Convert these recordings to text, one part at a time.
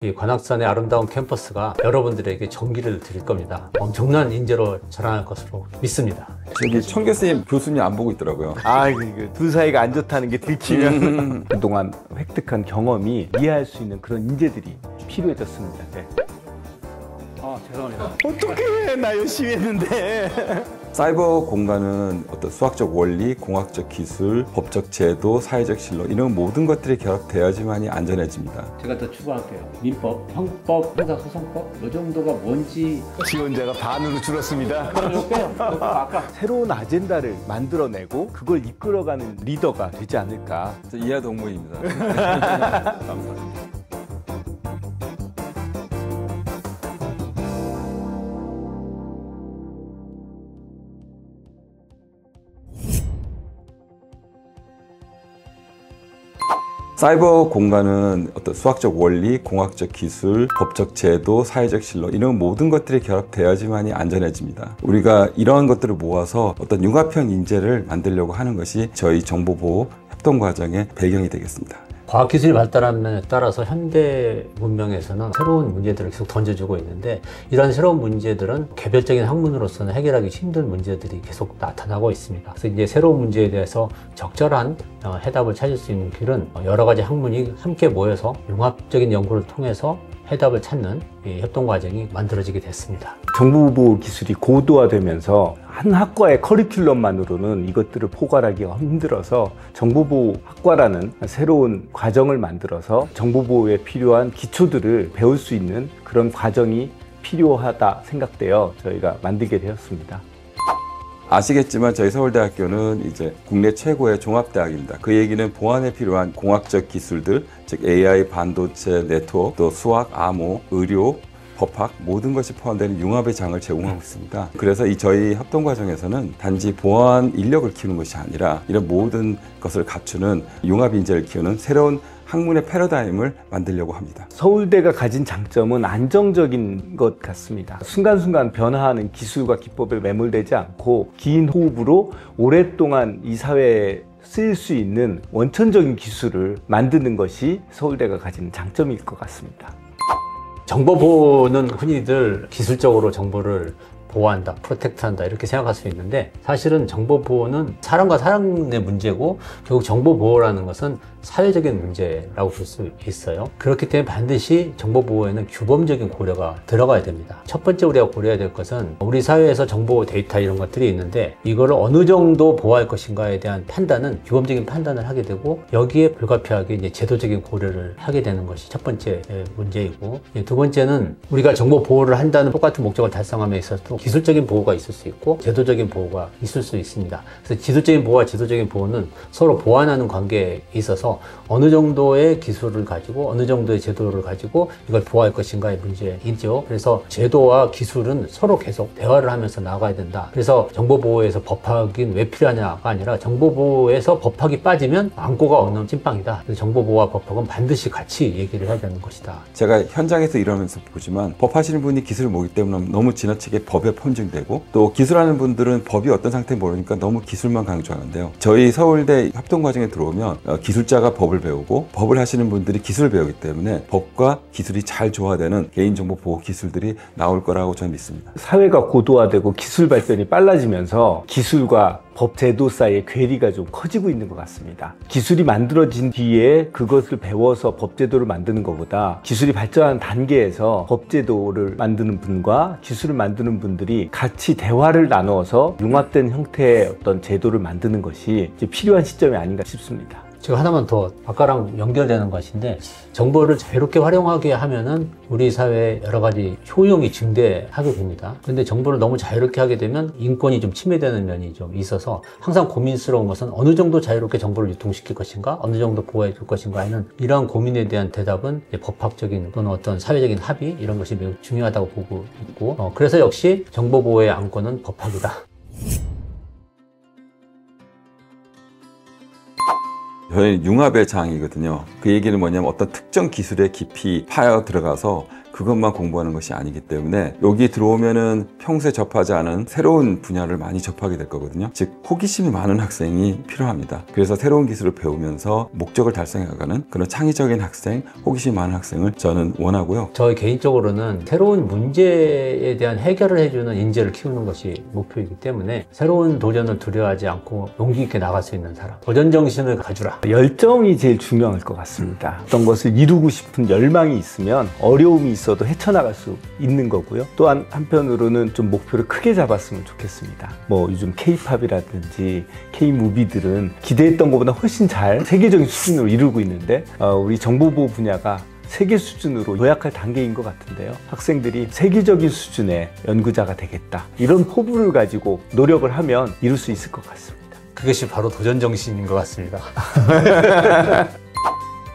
이 관악산의 아름다운 캠퍼스가 여러분들에게 전기를 드릴 겁니다. 엄청난 인재로 자라날 것으로 믿습니다. 저기 청 교수님 안 보고 있더라고요. 두 사이가 안 좋다는 게 들키면 그동안 획득한 경험이 이해할 수 있는 그런 인재들이 필요해졌습니다. 네. 죄송합니다. 어떡해, 나 열심히 했는데. 사이버 공간은 어떤 수학적 원리, 공학적 기술, 법적 제도, 사회적 신뢰 이런 모든 것들이 결합되어야지만이 안전해집니다. 제가 더 추가할게요. 민법, 형법, 형사소송법 이 정도가 뭔지 지원자가 반으로 줄었습니다. 아까 새로운 아젠다를 만들어내고 그걸 이끌어가는 리더가 되지 않을까. 저 이하 동문입니다. 감사합니다. 사이버 공간은 어떤 수학적 원리, 공학적 기술, 법적 제도, 사회적 신뢰 이런 모든 것들이 결합되어야지만이 안전해집니다. 우리가 이러한 것들을 모아서 어떤 융합형 인재를 만들려고 하는 것이 저희 정보보호 협동과정의 배경이 되겠습니다. 과학기술이 발달함에 따라서 현대 문명에서는 새로운 문제들을 계속 던져주고 있는데, 이런 새로운 문제들은 개별적인 학문으로서는 해결하기 힘든 문제들이 계속 나타나고 있습니다. 그래서 이제 새로운 문제에 대해서 적절한 해답을 찾을 수 있는 길은 여러 가지 학문이 함께 모여서 융합적인 연구를 통해서 해답을 찾는 협동 과정이 만들어지게 됐습니다. 정보보호 기술이 고도화되면서 한 학과의 커리큘럼만으로는 이것들을 포괄하기가 힘들어서 정보보호 학과라는 새로운 과정을 만들어서 정보보호에 필요한 기초들을 배울 수 있는 그런 과정이 필요하다 생각되어 저희가 만들게 되었습니다. 아시겠지만 저희 서울대학교는 이제 국내 최고의 종합대학입니다. 그 얘기는 보안에 필요한 공학적 기술들, 즉 AI, 반도체, 네트워크, 또 수학, 암호, 의료, 법학 모든 것이 포함되는 융합의 장을 제공하고 있습니다. 그래서 저희 협동 과정에서는 단지 보안 인력을 키우는 것이 아니라 이런 모든 것을 갖추는 융합 인재를 키우는 새로운 학문의 패러다임을 만들려고 합니다. 서울대가 가진 장점은 안정적인 것 같습니다. 순간순간 변화하는 기술과 기법에 매몰되지 않고 긴 호흡으로 오랫동안 이 사회에 쓰일 수 있는 원천적인 기술을 만드는 것이 서울대가 가진 장점일 것 같습니다. 정보보호는 흔히들 기술적으로 정보를 보호한다, 프로텍트한다 이렇게 생각할 수 있는데, 사실은 정보보호는 사람과 사람의 문제고 결국 정보보호라는 것은 사회적인 문제라고 볼 수 있어요. 그렇기 때문에 반드시 정보보호에는 규범적인 고려가 들어가야 됩니다. 첫 번째 우리가 고려해야 될 것은 우리 사회에서 정보 데이터 이런 것들이 있는데 이거를 어느 정도 보호할 것인가에 대한 판단은 규범적인 판단을 하게 되고, 여기에 불가피하게 이제 제도적인 고려를 하게 되는 것이 첫 번째 문제이고, 두 번째는 우리가 정보 보호를 한다는 똑같은 목적을 달성함에 있어서도 기술적인 보호가 있을 수 있고 제도적인 보호가 있을 수 있습니다. 그래서 지술적인 보호와 제도적인 보호는 서로 보완하는 관계에 있어서 어느 정도의 기술을 가지고 어느 정도의 제도를 가지고 이걸 보호할 것인가의 문제이죠. 그래서 제도와 기술은 서로 계속 대화를 하면서 나가야 된다. 그래서 정보보호에서 법학이 왜 필요하냐가 아니라 정보보호에서 법학이 빠지면 안고가 없는 찐빵이다. 그래서 정보보호와 법학은 반드시 같이 얘기를 해야 되는 것이다. 제가 현장에서 일하면서 보지만 법하시는 분이 기술을 모르기 때문에 너무 지나치게 법에 편중되고, 또 기술하는 분들은 법이 어떤 상태인지 모르니까 너무 기술만 강조하는데요. 저희 서울대 협동 과정에 들어오면 기술자가 법을 배우고 법을 하시는 분들이 기술을 배우기 때문에 법과 기술이 잘 조화되는 개인정보 보호 기술들이 나올 거라고 저는 믿습니다. 사회가 고도화되고 기술 발전이 빨라지면서 기술과 법 제도 사이의 괴리가 좀 커지고 있는 것 같습니다. 기술이 만들어진 뒤에 그것을 배워서 법 제도를 만드는 것보다 기술이 발전한 단계에서 법 제도를 만드는 분과 기술을 만드는 분들이 같이 대화를 나누어서 융합된 형태의 어떤 제도를 만드는 것이 이제 필요한 시점이 아닌가 싶습니다. 제가 하나만 더 아까랑 연결되는 것인데, 정보를 자유롭게 활용하게 하면은 우리 사회에 여러 가지 효용이 증대하게 됩니다. 그런데 정보를 너무 자유롭게 하게 되면 인권이 좀 침해되는 면이 좀 있어서 항상 고민스러운 것은 어느 정도 자유롭게 정보를 유통시킬 것인가, 어느 정도 보호해 줄 것인가 하는 이러한 고민에 대한 대답은 법학적인 또는 어떤 사회적인 합의 이런 것이 매우 중요하다고 보고 있고, 그래서 역시 정보보호의 안건은 법학이다. 저희 융합의 장이거든요. 그 얘기는 뭐냐면 어떤 특정 기술에 깊이 파여 들어가서 그것만 공부하는 것이 아니기 때문에 여기 들어오면은 평소에 접하지 않은 새로운 분야를 많이 접하게 될 거거든요. 즉 호기심이 많은 학생이 필요합니다. 그래서 새로운 기술을 배우면서 목적을 달성해가는 그런 창의적인 학생, 호기심 많은 학생을 저는 원하고요. 저희 개인적으로는 새로운 문제에 대한 해결을 해주는 인재를 키우는 것이 목표이기 때문에 새로운 도전을 두려워하지 않고 용기 있게 나갈 수 있는 사람, 도전 정신을 가주라. 열정이 제일 중요할 것 같습니다. 어떤 것을 이루고 싶은 열망이 있으면 어려움이 있어도 헤쳐나갈 수 있는 거고요. 또한 한편으로는 좀 목표를 크게 잡았으면 좋겠습니다. 뭐 요즘 K-팝이라든지 K-무비들은 기대했던 것보다 훨씬 잘 세계적인 수준으로 이루고 있는데 우리 정보보호 분야가 세계 수준으로 도약할 단계인 것 같은데요. 학생들이 세계적인 수준의 연구자가 되겠다, 이런 포부를 가지고 노력을 하면 이룰 수 있을 것 같습니다. 그것이 바로 도전 정신인 것 같습니다.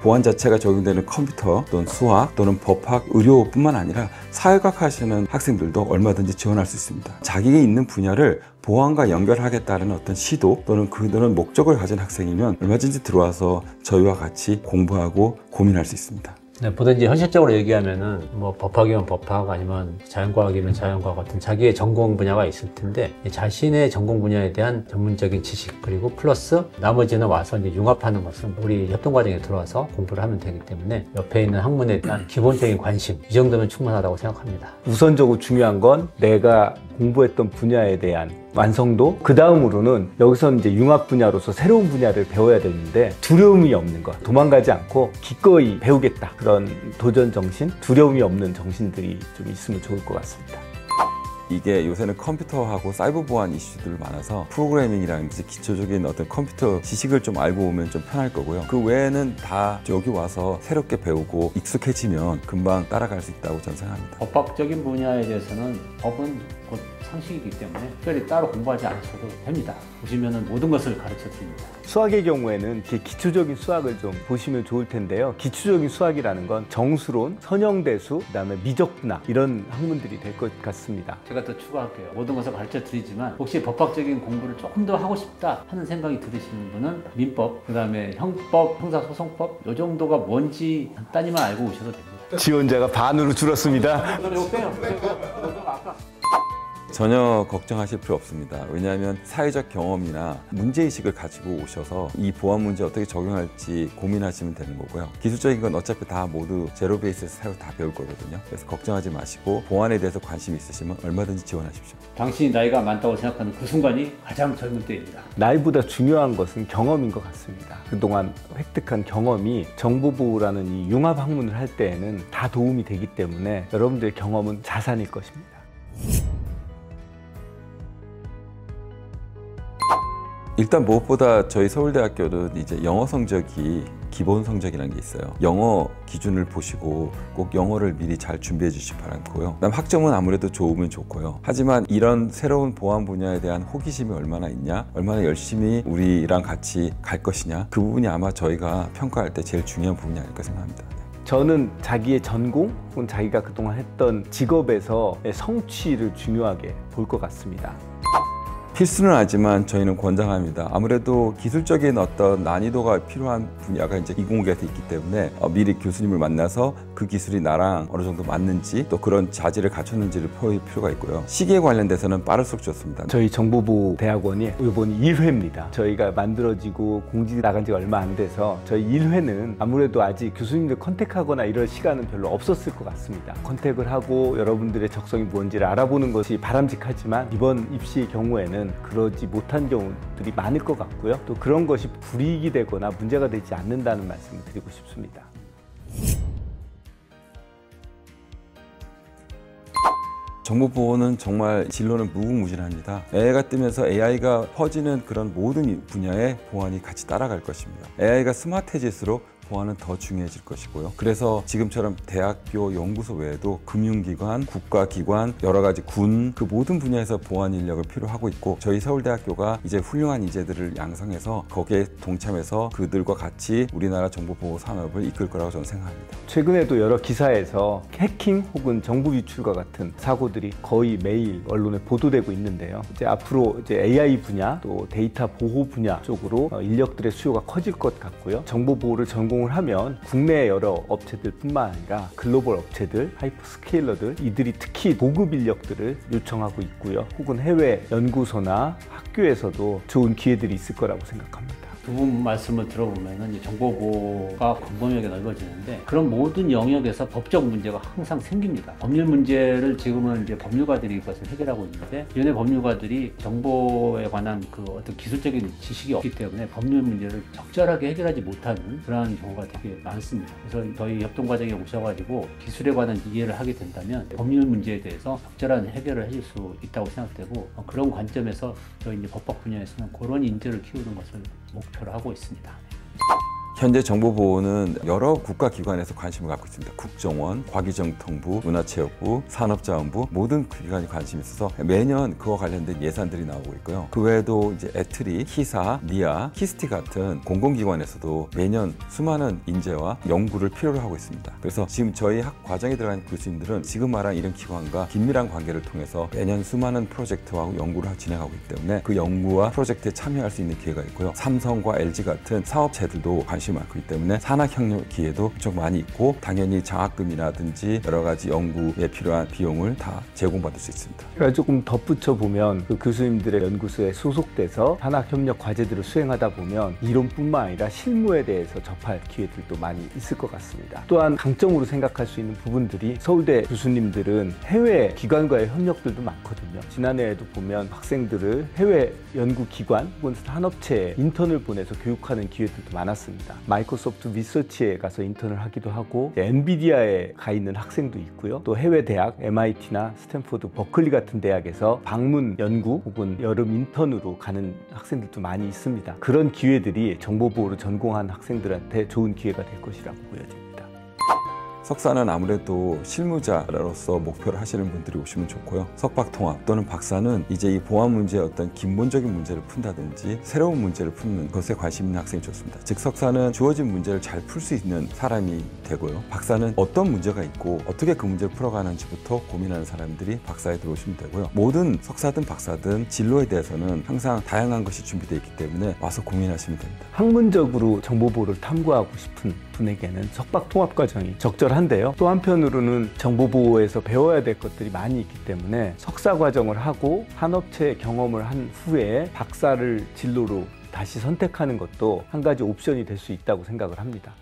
보안 자체가 적용되는 컴퓨터 또는 수학 또는 법학, 의료뿐만 아니라 사회과학 하시는 학생들도 얼마든지 지원할 수 있습니다. 자기가 있는 분야를 보안과 연결하겠다는 어떤 시도 또는 그런 목적을 가진 학생이면 얼마든지 들어와서 저희와 같이 공부하고 고민할 수 있습니다. 네, 뭐든지 현실적으로 얘기하면은 뭐 법학이면 법학, 아니면 자연과학이면 자연과학 같은 자기의 전공 분야가 있을 텐데 자신의 전공 분야에 대한 전문적인 지식 그리고 플러스 나머지는 와서 이제 융합하는 것은 우리 협동 과정에 들어와서 공부를 하면 되기 때문에 옆에 있는 학문에 대한 기본적인 관심, 이 정도면 충분하다고 생각합니다. 우선적으로 중요한 건 내가 공부했던 분야에 대한 완성도, 그 다음으로는 여기서 이제 융합 분야로서 새로운 분야를 배워야 되는데 두려움이 없는 것, 도망가지 않고 기꺼이 배우겠다, 그런 도전 정신, 두려움이 없는 정신들이 좀 있으면 좋을 것 같습니다. 이게 요새는 컴퓨터하고 사이버 보안 이슈들 많아서 프로그래밍이라든지 기초적인 어떤 컴퓨터 지식을 좀 알고 오면 좀 편할 거고요. 그 외에는 다 여기 와서 새롭게 배우고 익숙해지면 금방 따라갈 수 있다고 저는 생각합니다. 법학적인 분야에 대해서는 법은 곧 상식이기 때문에 특별히 따로 공부하지 않으셔도 됩니다. 보시면은 모든 것을 가르쳐 드립니다. 수학의 경우에는 이렇게 기초적인 수학을 좀 보시면 좋을 텐데요. 기초적인 수학이라는 건 정수론, 선형대수, 그다음에 미적분학, 이런 학문들이 될 것 같습니다. 제가 더 추가할게요. 모든 것을 가르쳐 드리지만 혹시 법학적인 공부를 조금 더 하고 싶다 하는 생각이 들으시는 분은 민법, 그다음에 형법, 형사소송법, 이 정도가 뭔지 간단히만 알고 오셔도 됩니다. 지원자가 반으로 줄었습니다. 전혀 걱정하실 필요 없습니다. 왜냐하면 사회적 경험이나 문제의식을 가지고 오셔서 이 보안 문제 어떻게 적용할지 고민하시면 되는 거고요. 기술적인 건 어차피 다 모두 제로 베이스에서 새로 다 배울 거거든요. 그래서 걱정하지 마시고 보안에 대해서 관심 있으시면 얼마든지 지원하십시오. 당신이 나이가 많다고 생각하는 그 순간이 가장 젊은 때입니다. 나이보다 중요한 것은 경험인 것 같습니다. 그동안 획득한 경험이 정보보호라는 이 융합 학문을 할 때에는 다 도움이 되기 때문에 여러분들의 경험은 자산일 것입니다. 일단 무엇보다 저희 서울대학교는 이제 영어 성적이 기본 성적이라는 게 있어요. 영어 기준을 보시고 꼭 영어를 미리 잘 준비해 주시기 바라고요. 그다음 학점은 아무래도 좋으면 좋고요. 하지만 이런 새로운 보안 분야에 대한 호기심이 얼마나 있냐, 얼마나 열심히 우리랑 같이 갈 것이냐, 그 부분이 아마 저희가 평가할 때 제일 중요한 부분이 아닐까 생각합니다. 저는 자기의 전공 혹은 자기가 그동안 했던 직업에서의 성취를 중요하게 볼 것 같습니다. 필수는 하지만 저희는 권장합니다. 아무래도 기술적인 어떤 난이도가 필요한 분야가 이제 이공계한테 있기 때문에 미리 교수님을 만나서 그 기술이 나랑 어느 정도 맞는지 또 그런 자질을 갖췄는지를 볼 필요가 있고요. 시기에 관련돼서는 빠를수록 좋습니다. 저희 정보보호 대학원이 이번이 1회입니다. 저희가 만들어지고 공지 나간 지가 얼마 안 돼서 저희 1회는 아무래도 아직 교수님들 컨택하거나 이럴 시간은 별로 없었을 것 같습니다. 컨택을 하고 여러분들의 적성이 뭔지를 알아보는 것이 바람직하지만 이번 입시의 경우에는 그러지 못한 경우들이 많을 것 같고요. 또 그런 것이 불이익이 되거나 문제가 되지 않는다는 말씀을 드리고 싶습니다. 정보보호는 정말 진로는 무궁무진합니다. AI가 뜨면서 AI가 퍼지는 그런 모든 분야에 보안이 같이 따라갈 것입니다. AI가 스마트해질수록 보안은 더 중요해질 것이고요. 그래서 지금처럼 대학교, 연구소 외에도 금융기관, 국가기관, 여러 가지 군, 그 모든 분야에서 보안 인력을 필요하고 있고 저희 서울대학교가 이제 훌륭한 인재들을 양성해서 거기에 동참해서 그들과 같이 우리나라 정보보호 산업을 이끌 거라고 저는 생각합니다. 최근에도 여러 기사에서 해킹 혹은 정보 유출과 같은 사고들이 거의 매일 언론에 보도되고 있는데요. 이제 앞으로 이제 AI 분야 또 데이터 보호 분야 쪽으로 인력들의 수요가 커질 것 같고요. 정보 보호를 전공 적용을 하면 국내 여러 업체들뿐만 아니라 글로벌 업체들, 하이퍼스케일러들 이들이 특히 고급 인력들을 요청하고 있고요. 혹은 해외 연구소나 학교에서도 좋은 기회들이 있을 거라고 생각합니다. 두 분 말씀을 들어보면 정보보호가 광범위하게 넓어지는데 그런 모든 영역에서 법적 문제가 항상 생깁니다. 법률 문제를 지금은 이제 법률가들이 이것을 해결하고 있는데 기존의 법률가들이 정보에 관한 그 어떤 기술적인 지식이 없기 때문에 법률 문제를 적절하게 해결하지 못하는 그러한 경우가 되게 많습니다. 그래서 저희 협동 과정에 오셔가지고 기술에 관한 이해를 하게 된다면 법률 문제에 대해서 적절한 해결을 해줄 수 있다고 생각되고 그런 관점에서 저희 이제 법학 분야에서는 그런 인재를 키우는 것을 목표로 하고 있습니다. 현재 정보보호는 여러 국가기관에서 관심을 갖고 있습니다. 국정원, 과기정통부, 문화체육부, 산업자원부 모든 기관이 관심이 있어서 매년 그와 관련된 예산들이 나오고 있고요. 그 외에도 이제 애트리, 키사, 니아, 키스티 같은 공공기관에서도 매년 수많은 인재와 연구를 필요로 하고 있습니다. 그래서 지금 저희 학 과정에 들어간 교수님들은 지금 말한 이런 기관과 긴밀한 관계를 통해서 매년 수많은 프로젝트와 연구를 진행하고 있기 때문에 그 연구와 프로젝트에 참여할 수 있는 기회가 있고요. 삼성과 LG 같은 사업체들도 관심이 많기 때문에 산학협력 기회도 좀 많이 있고 당연히 장학금이라든지 여러 가지 연구에 필요한 비용을 다 제공받을 수 있습니다. 그러니까 조금 덧붙여 보면 그 교수님들의 연구소에 소속돼서 산학협력 과제들을 수행하다 보면 이론뿐만 아니라 실무에 대해서 접할 기회들도 많이 있을 것 같습니다. 또한 강점으로 생각할 수 있는 부분들이 서울대 교수님들은 해외 기관과의 협력들도 많거든요. 지난해에도 보면 학생들을 해외 연구기관 혹은 산업체에 인턴을 보내서 교육하는 기회들도 많았습니다. 마이크로소프트 리서치에 가서 인턴을 하기도 하고 엔비디아에 가 있는 학생도 있고요. 또 해외 대학 MIT나 스탠포드, 버클리 같은 대학에서 방문 연구 혹은 여름 인턴으로 가는 학생들도 많이 있습니다. 그런 기회들이 정보보호를 전공한 학생들한테 좋은 기회가 될 것이라고 보여집니다. 석사는 아무래도 실무자로서 목표를 하시는 분들이 오시면 좋고요. 석박통합 또는 박사는 이제 이 보안 문제의 어떤 근본적인 문제를 푼다든지 새로운 문제를 푸는 것에 관심 있는 학생이 좋습니다. 즉 석사는 주어진 문제를 잘 풀 수 있는 사람이 되고요. 박사는 어떤 문제가 있고 어떻게 그 문제를 풀어가는지부터 고민하는 사람들이 박사에 들어오시면 되고요. 모든 석사든 박사든 진로에 대해서는 항상 다양한 것이 준비되어 있기 때문에 와서 고민하시면 됩니다. 학문적으로 정보보호를 탐구하고 싶은 분에게는 석박통합 과정이 적절한데요. 또 한편으로는 정보보호에서 배워야 될 것들이 많이 있기 때문에 석사 과정을 하고 산업체 경험을 한 후에 박사를 진로로 다시 선택하는 것도 한 가지 옵션이 될 수 있다고 생각을 합니다.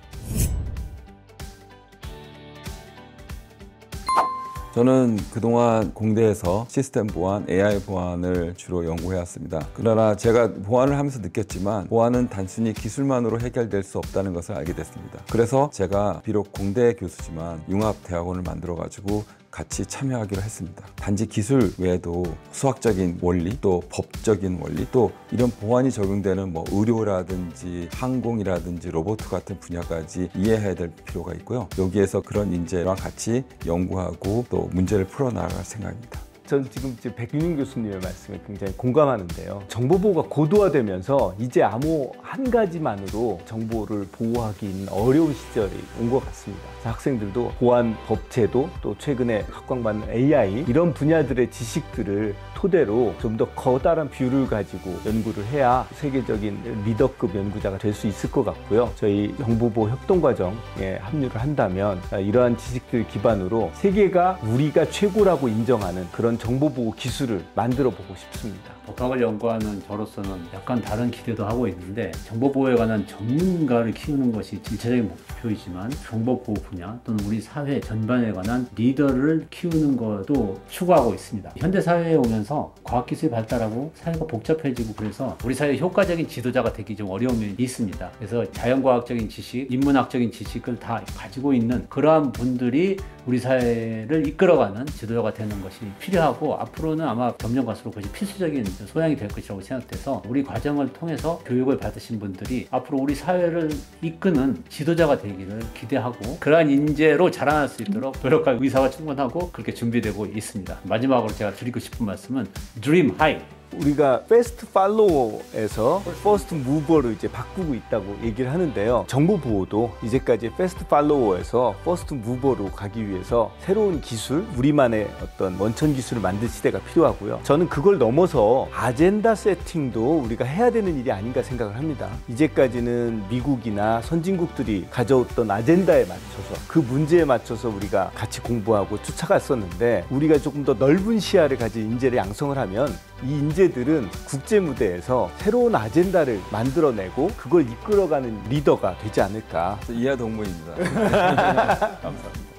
저는 그동안 공대에서 시스템 보안, AI 보안을 주로 연구해왔습니다. 그러나 제가 보안을 하면서 느꼈지만 보안은 단순히 기술만으로 해결될 수 없다는 것을 알게 됐습니다. 그래서 제가 비록 공대 교수지만 융합대학원을 만들어가지고 같이 참여하기로 했습니다. 단지 기술 외에도 수학적인 원리, 또 법적인 원리, 또 이런 보안이 적용되는 뭐 의료라든지 항공이라든지 로봇 같은 분야까지 이해해야 될 필요가 있고요. 여기에서 그런 인재랑 같이 연구하고 또 문제를 풀어나갈 생각입니다. 전 지금 백윤인 교수님의 말씀에 굉장히 공감하는데요. 정보보호가 고도화되면서 이제 아무 한 가지만으로 정보를 보호하기는 어려운 시절이 온 것 같습니다. 학생들도 보안 법제도 또 최근에 각광받는 AI 이런 분야들의 지식들을 토대로 좀 더 커다란 뷰를 가지고 연구를 해야 세계적인 리더급 연구자가 될 수 있을 것 같고요. 저희 정보보호 협동과정에 합류를 한다면 이러한 지식들 기반으로 세계가 우리가 최고라고 인정하는 그런 정보보호 기술을 만들어 보고 싶습니다. 법학을 연구하는 저로서는 약간 다른 기대도 하고 있는데 정보보호에 관한 전문가를 키우는 것이 일차적인 목표이지만 정보보호 분야 또는 우리 사회 전반에 관한 리더를 키우는 것도 추구하고 있습니다. 현대사회에 오면서 과학기술이 발달하고 사회가 복잡해지고 그래서 우리 사회의 효과적인 지도자가 되기 좀 어려움이 있습니다. 그래서 자연과학적인 지식, 인문학적인 지식을 다 가지고 있는 그러한 분들이 우리 사회를 이끌어가는 지도자가 되는 것이 필요하고 앞으로는 아마 점점 갈수록 그것이 필수적인 소양이 될 것이라고 생각돼서 우리 과정을 통해서 교육을 받으신 분들이 앞으로 우리 사회를 이끄는 지도자가 되기를 기대하고 그러한 인재로 자라날 수 있도록 노력할 의사가 충분하고 그렇게 준비되고 있습니다. 마지막으로 제가 드리고 싶은 말씀은 Dream High, 우리가 패스트 팔로워에서 퍼스트 무버로 이제 바꾸고 있다고 얘기를 하는데요. 정보 보호도 이제까지 패스트 팔로워에서 퍼스트 무버로 가기 위해서 새로운 기술, 우리만의 어떤 원천 기술을 만들 시대가 필요하고요. 저는 그걸 넘어서 아젠다 세팅도 우리가 해야 되는 일이 아닌가 생각을 합니다. 이제까지는 미국이나 선진국들이 가져왔던 아젠다에 맞춰서 그 문제에 맞춰서 우리가 같이 공부하고 쫓아갔었는데 우리가 조금 더 넓은 시야를 가진 인재를 양성을 하면 이 인재들은 국제 무대에서 새로운 아젠다를 만들어내고 그걸 이끌어가는 리더가 되지 않을까. 이하 동무입니다. 감사합니다.